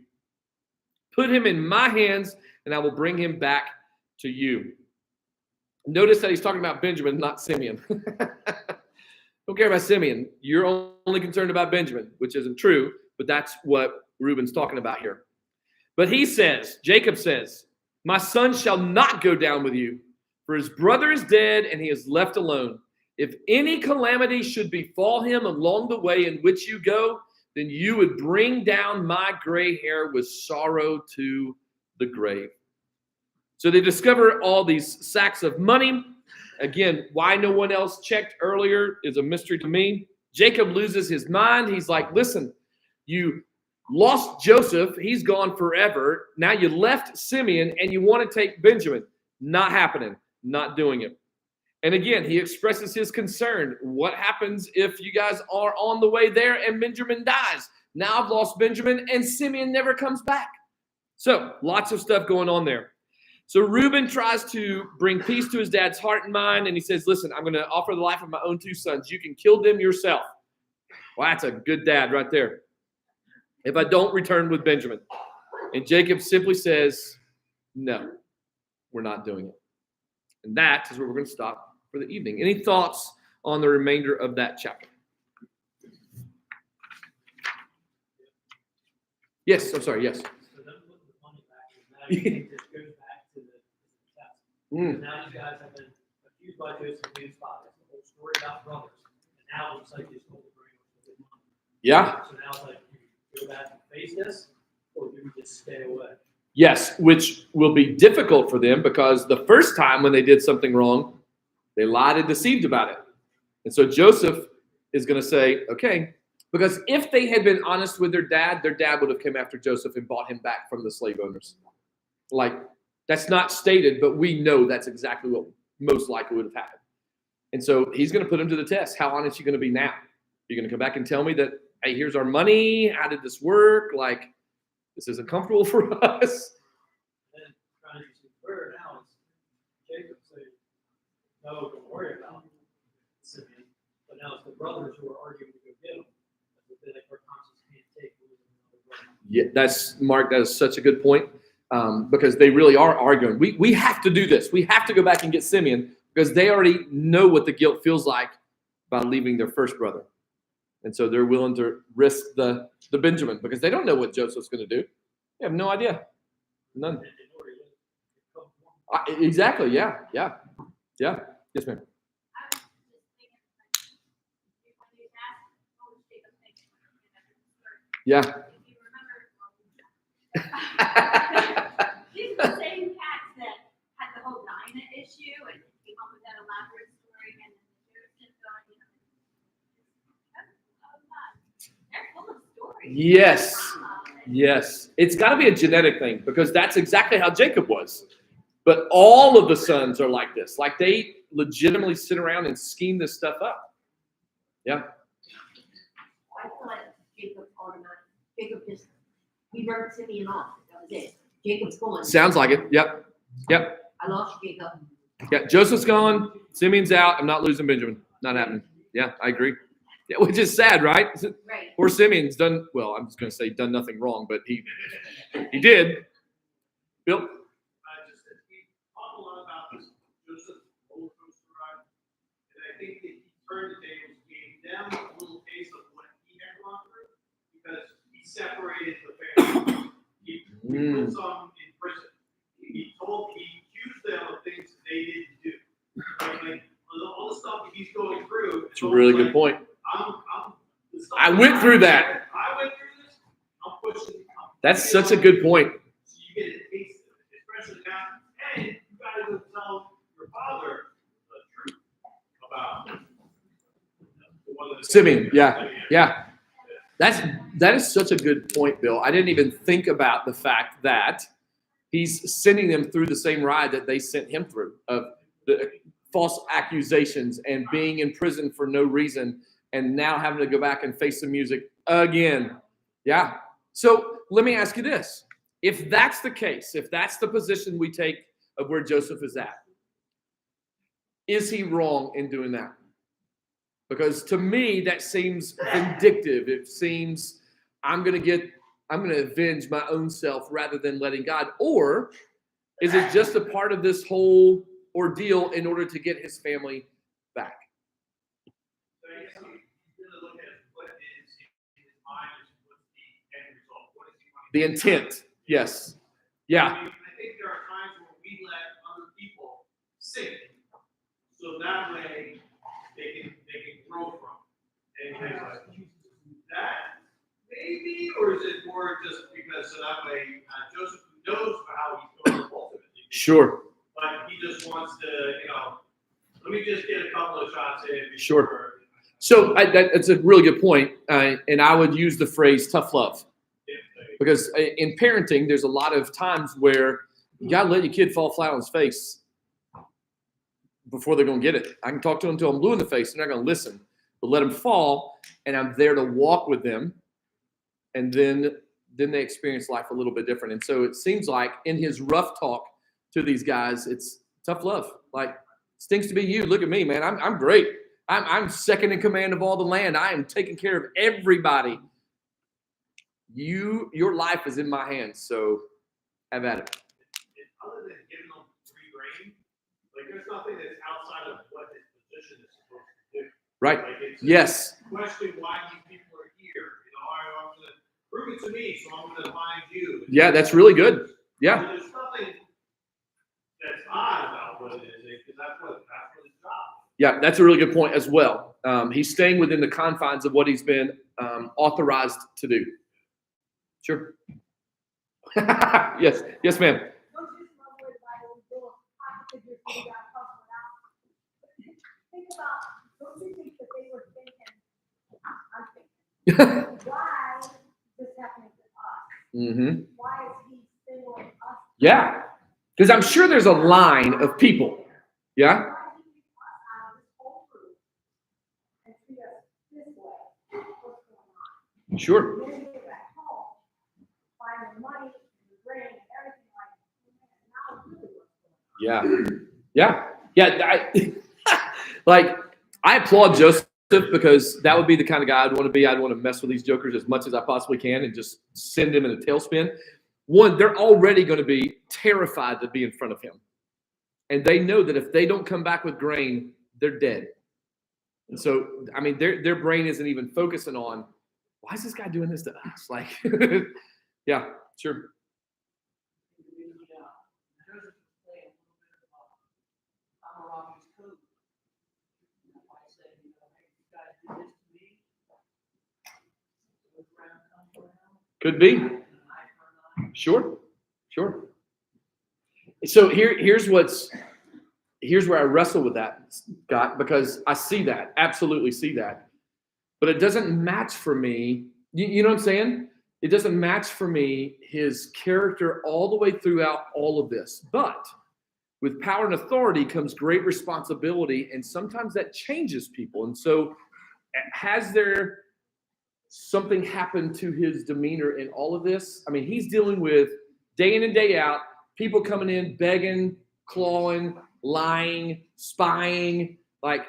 Put him in my hands, and I will bring him back to you." Notice that he's talking about Benjamin, not Simeon. Don't care about Simeon. You're only concerned about Benjamin, which isn't true, but that's what Reuben's talking about here. But he says, Jacob says, "My son shall not go down with you, for his brother is dead and he is left alone. If any calamity should befall him along the way in which you go, then you would bring down my gray hair with sorrow to the grave." So they discover all these sacks of money. Again, why no one else checked earlier is a mystery to me. Jacob loses his mind. He's like, listen, you lost Joseph. He's gone forever. Now you left Simeon and you want to take Benjamin. Not happening. Not doing it. And again, he expresses his concern. What happens if you guys are on the way there and Benjamin dies? Now I've lost Benjamin and Simeon never comes back. So lots of stuff going on there. So Reuben tries to bring peace to his dad's heart and mind, and he says, listen, I'm going to offer the life of my own 2 sons. You can kill them yourself. Well, that's a good dad right there. If I don't return with Benjamin. And Jacob simply says, no, we're not doing it. And that is where we're going to stop for the evening. Any thoughts on the remainder of that chapter? Yes, I'm sorry, yes. So them putting the money back, now you think this goes back to the test. Now you guys have been accused by Joseph and his father. It's the whole story about brothers. And now it looks like it's told to bring with money. Yeah. So now it's like, do we go back and face this, or do we just stay away? Yes, which will be difficult for them because the first time when they did something wrong, they lied and deceived about it. And so Joseph is going to say, okay, because if they had been honest with their dad would have come after Joseph and bought him back from the slave owners. Like, that's not stated, but we know that's exactly what most likely would have happened. And so he's going to put him to the test. How honest are you going to be now? You're going to come back and tell me that, hey, here's our money. How did this work? Like, this isn't comfortable for us. And then trying to use prayer now is Jacob saying, no, don't worry about Simeon. But now it's the brothers who are arguing to go get him. Like their conscience can't take losing another brother. Yeah, that's Mark. That is such a good point because they really are arguing. We have to do this. We have to go back and get Simeon because they already know what the guilt feels like by leaving their first brother. And so they're willing to risk the Benjamin because they don't know what Joseph's going to do. They have no idea. None. Exactly. Yeah. Yes, ma'am. Yeah. These are the same cats that had the whole Dinah issue and came up with that elaborate story, and then the Jews going, they're full of stories. Yes. It's got to be a genetic thing because that's exactly how Jacob was. But all of the sons are like this. Like they legitimately sit around and scheme this stuff up. Yeah. I feel like Jacob automatic. Jacob just, he wrote Simeon off. That was it. Jacob's gone. Sounds like it. Yep. I lost Jacob. Yeah. Joseph's gone. Simeon's out. I'm not losing Benjamin. Not happening. Yeah, I agree. Yeah, which is sad, right? Right. Poor Simeon's done, well, I'm just going to say done nothing wrong, but he did. Bill? We talk a lot about this Joseph roller coaster ride, and I think that he turned the tables, gave them a little taste of what he had gone through, because he separated the family. He put some in prison. He accused them of things they didn't do. Like all the stuff that he's going through. It's a really good point. I went through that. I went through this. I'm pushing. That's such a good point. So you get a taste of it, especially now. Hey, you got to go tell your father the truth about the one that Simeon, yeah. That is such a good point, Bill. I didn't even think about the fact that he's sending them through the same ride that they sent him through, of the false accusations and being in prison for no reason, and now having to go back and face the music again. Yeah. So let me ask you this. If that's the case, if that's the position we take of where Joseph is at, is he wrong in doing that? Because to me, that seems vindictive. It seems I'm going to avenge my own self rather than letting God. Or is it just a part of this whole ordeal in order to get his family back? So I guess you really look at what is in his mind, what's the end result, what is he wanting to The intent. Yes. Yeah. I think there are times where we let other people sink, so that way they can grow from it. And things like that, maybe, or is it more just because so that way Joseph knows how he's going to ultimately? Sure. But he just wants to, let me just get a couple of shots in. Before, Sure. So that's a really good point, and I would use the phrase tough love. Because in parenting, there's a lot of times where you got to let your kid fall flat on his face before they're going to get it. I can talk to them until I'm blue in the face. They're not going to listen. But let them fall, and I'm there to walk with them. And then they experience life a little bit different. And so it seems like in his rough talk to these guys, it's tough love. Like, stinks to be you. Look at me, man. I'm great. I'm second in command of all the land. I am taking care of everybody. Your life is in my hands, so have at it. Other than giving them free reign, like there's nothing that's outside of what his position is supposed to do. Right. Like Yes. Question why these people are here. I'm going to prove it to me, so I'm going to find you. Yeah, that's really good. Yeah. So there's nothing that's odd about what it is, because that's what his job. Yeah, that's a really good point as well. He's staying within the confines of what he's been authorized to do. Sure. Yes, ma'am. Think about, don't you think that they were thinking, I'm thinking, why is this happening to us? Mm-hmm. Why is he singling us? Yeah, because I'm sure there's a line of people. Yeah. Why did he pick us out of this whole group and treat us this way? What's going on? Sure. Then we get back home, find the money, the grain, everything like that. Now really what's going on? Yeah. Like, I applaud Joseph because that would be the kind of guy I'd want to be. I'd want to mess with these jokers as much as I possibly can and just send them in a tailspin. One, they're already going to be terrified to be in front of him. And they know that if they don't come back with grain, they're dead. And so, I mean, their brain isn't even focusing on, why is this guy doing this to us? Like, yeah, sure. Could be. Sure. So here's where I wrestle with that, Scott, because I see that, absolutely see that. But it doesn't match for me. You know what I'm saying? It doesn't match for me his character all the way throughout all of this. But with power and authority comes great responsibility, and sometimes that changes people. And so has there something happened to his demeanor in all of this? I mean, he's dealing with day in and day out, people coming in, begging, clawing, lying, spying. Like,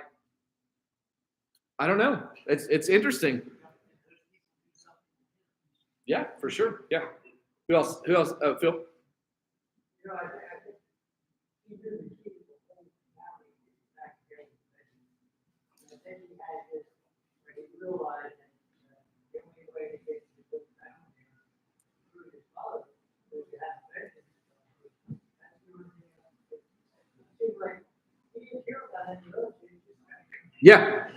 I don't know. It's interesting. Yeah, for sure. Yeah. Who else? Phil? Yeah.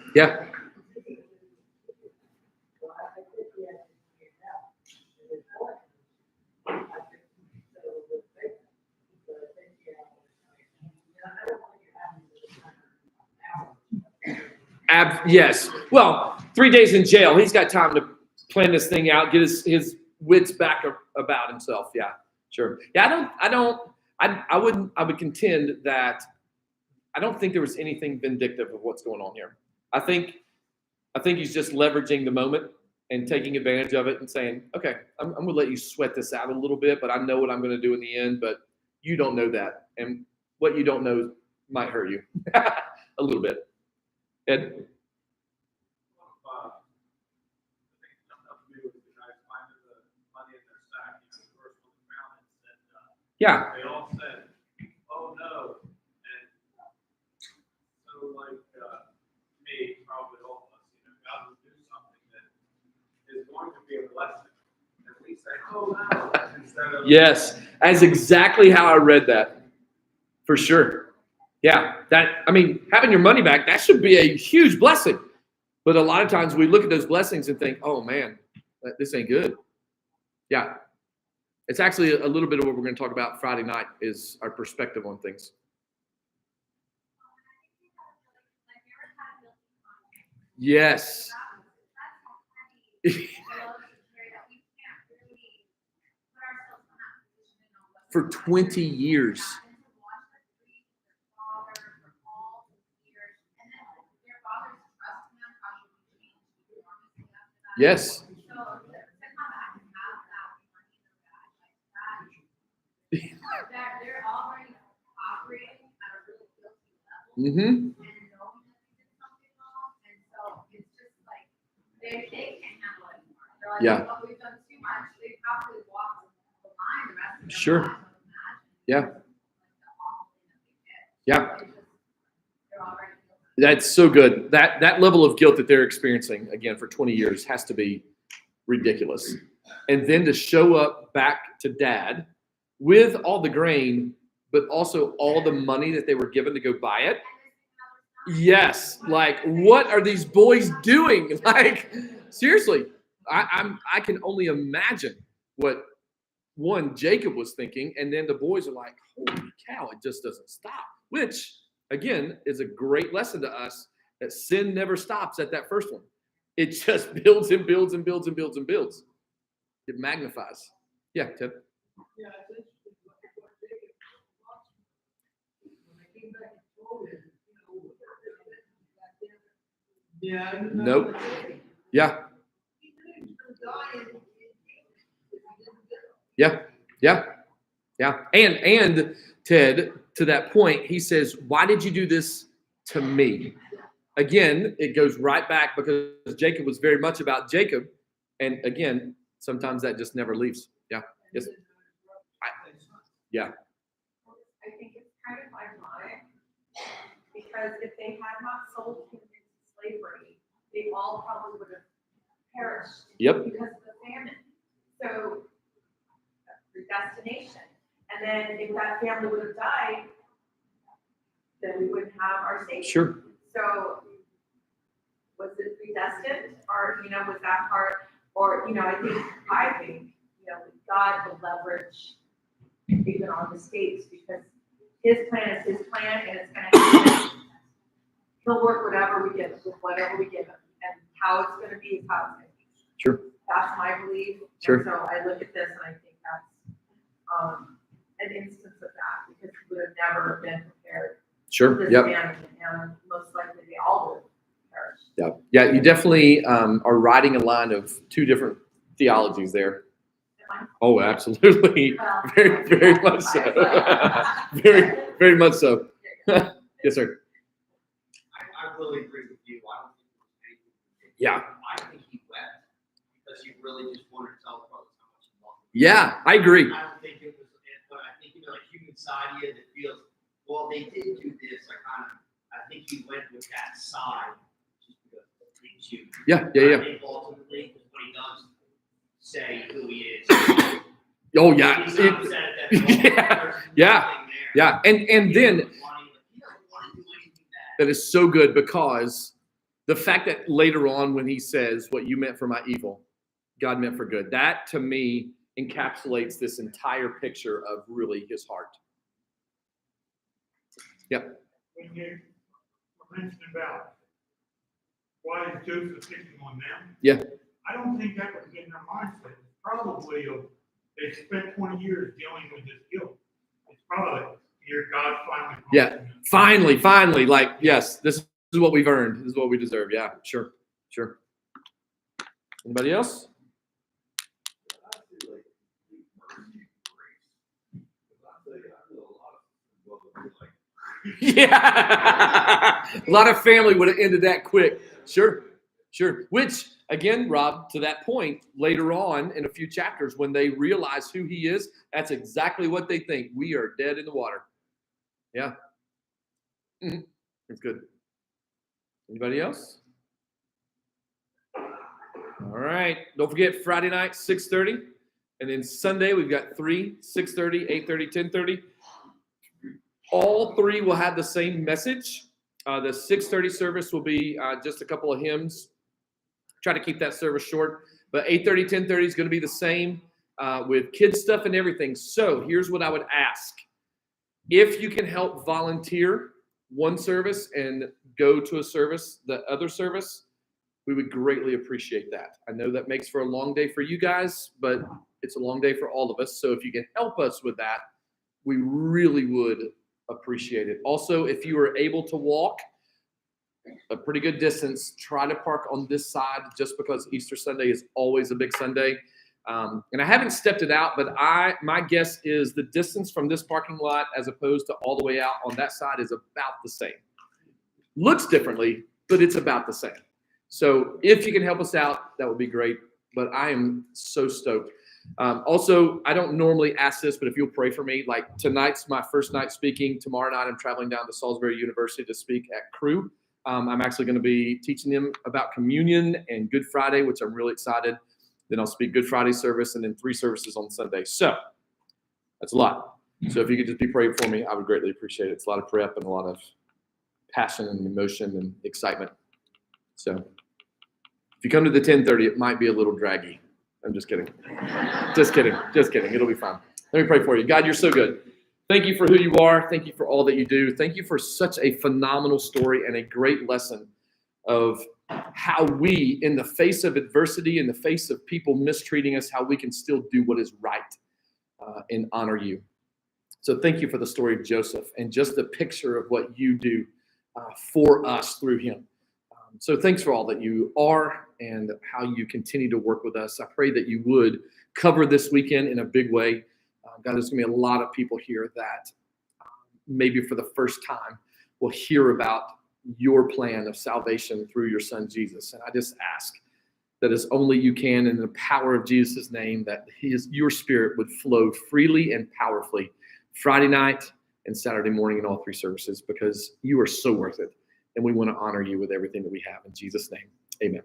Yes. Well, 3 days in jail. He's got time to plan this thing out, get his wits back about himself. Yeah, sure. Yeah, I would contend that I don't think there was anything vindictive of what's going on here. I think he's just leveraging the moment and taking advantage of it and saying, okay, I'm going to let you sweat this out a little bit, but I know what I'm going to do in the end, but you don't know that. And what you don't know might hurt you a little bit. Ed? I think something else to do with the guys finding the money in their sack, the first one found it, said, Yeah. they all said, oh no. And so like, me, probably all of us, God will do something that is going to be a blessing. And we say, oh no, instead of. Yes, that's exactly how I read that. For sure. Yeah, having your money back, that should be a huge blessing. But a lot of times we look at those blessings and think, oh man, this ain't good. Yeah. It's actually a little bit of what we're going to talk about Friday night is our perspective on things. Yes. For 20 years. Yes. They're already operating at a really guilty level. Mm-hmm. And knowing that they did something wrong. And so it's just like they can't handle it anymore. They're like, Yeah. oh, we've done too much. They probably walked the line the rest of their Sure. lives, I would imagine. Yeah. Like the awful thing that they did. Yeah. They're already guilty. That's so good. That level of guilt that they're experiencing, again, for 20 years has to be ridiculous. And then to show up back to dad with all the grain, but also all the money that they were given to go buy it. Yes. Like, what are these boys doing? Like, seriously, I can only imagine what Jacob was thinking. And then the boys are like, holy cow, it just doesn't stop, which again is a great lesson to us that sin never stops at that first one. It just builds and builds and builds and builds and builds. It magnifies. Yeah, Ted. Yeah, it's interesting. What Jacob when they came back and told him, yeah. Nope. Yeah. Yeah. Yeah. Yeah. And Ted, to that point, he says, why did you do this to me? Again, it goes right back because Jacob was very much about Jacob. And again, sometimes that just never leaves. Yeah. Yes. Yeah. I think it's kind of ironic because if they had not sold him into slavery, they all probably would have perished. Yep. Because of the famine. So, predestination. And then if that family would have died, then we wouldn't have our Savior. Sure. So, was it predestined, or was that part, or I think God will leverage even on mistakes because His plan is His plan, and it's going to happen. He'll work whatever we give him, with whatever we give him, and how it's going to be is how it's going to be. Sure. That's my belief. Sure. And so I look at this and I think that's an instance of that because he would have never been prepared. Sure. This Yep. famine, and most likely they all would have perished. Yep. Yeah. You definitely are riding a line of two different theologies there. Oh, absolutely. Well, Very, very much so. Very, very much so. Yes, sir. I really agree with you. I don't think it was anything. Yeah. I think he wept because he really just wanted to tell the brothers how much he loved them. Yeah, I agree. I don't think it was, but I think like human side of you that feels, well, they did do this. I think he went with that side just because it brings you. Yeah. I think ultimately, because when he does say who he is, Oh, yeah. he's not upset at that. Yeah. And then that is so good because the fact that later on when he says what you meant for my evil, God meant for good, that to me encapsulates this entire picture of really his heart. Yep. When you were mentioning about why is Joseph picking on them? Yeah. I don't think that would get in their mindset. It's probably, they spent 20 years dealing with this guilt. It's probably, your God finally. Yeah. Finally, like, yes, this is what we've earned. This is what we deserve. Yeah, sure. Anybody else? Yeah. A lot of family would have ended that quick. Sure. Which, again, Rob, to that point, later on in a few chapters, when they realize who he is, that's exactly what they think. We are dead in the water. Yeah. That's good. Anybody else? All right. Don't forget Friday night, 6:30. And then Sunday, we've got 3, 6:30, 8:30, 10:30. All three will have the same message. The 6:30 service will be just a couple of hymns. Try to keep that service short. But 8:30, 10:30 is going to be the same with kids stuff and everything. So here's what I would ask. If you can help volunteer one service and go to a service, the other service, we would greatly appreciate that. I know that makes for a long day for you guys, but it's a long day for all of us. So if you can help us with that, we really would appreciate it. Also, if you are able to walk a pretty good distance, try to park on this side just because Easter Sunday is always a big Sunday. And I haven't stepped it out, but my guess is the distance from this parking lot as opposed to all the way out on that side is about the same. Looks differently, but it's about the same. So if you can help us out, that would be great. But I am so stoked. Also, I don't normally ask this, but if you'll pray for me, like tonight's my first night speaking. Tomorrow night, I'm traveling down to Salisbury University to speak at Crew. I'm actually going to be teaching them about communion and Good Friday, which I'm really excited. Then I'll speak Good Friday service and then 3 services on Sunday. So that's a lot. So if you could just be praying for me, I would greatly appreciate it. It's a lot of prep and a lot of passion and emotion and excitement. So if you come to the 10:30, it might be a little draggy. I'm just kidding. Just kidding. It'll be fine. Let me pray for you. God, you're so good. Thank you for who you are. Thank you for all that you do. Thank you for such a phenomenal story and a great lesson of how we, in the face of adversity, in the face of people mistreating us, how we can still do what is right and honor you. So thank you for the story of Joseph and just the picture of what you do for us through him. So thanks for all that you are and how you continue to work with us. I pray that you would cover this weekend in a big way. God, there's going to be a lot of people here that maybe for the first time will hear about your plan of salvation through your son, Jesus. And I just ask that as only you can, in the power of Jesus' name, that your spirit would flow freely and powerfully Friday night and Saturday morning in all 3 services, because you are so worth it. And we want to honor you with everything that we have. In Jesus' name, amen.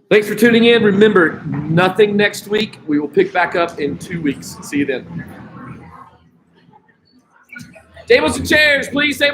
Thanks for tuning in. Remember, nothing next week. We will pick back up in 2 weeks. See you then. Tables and chairs, please.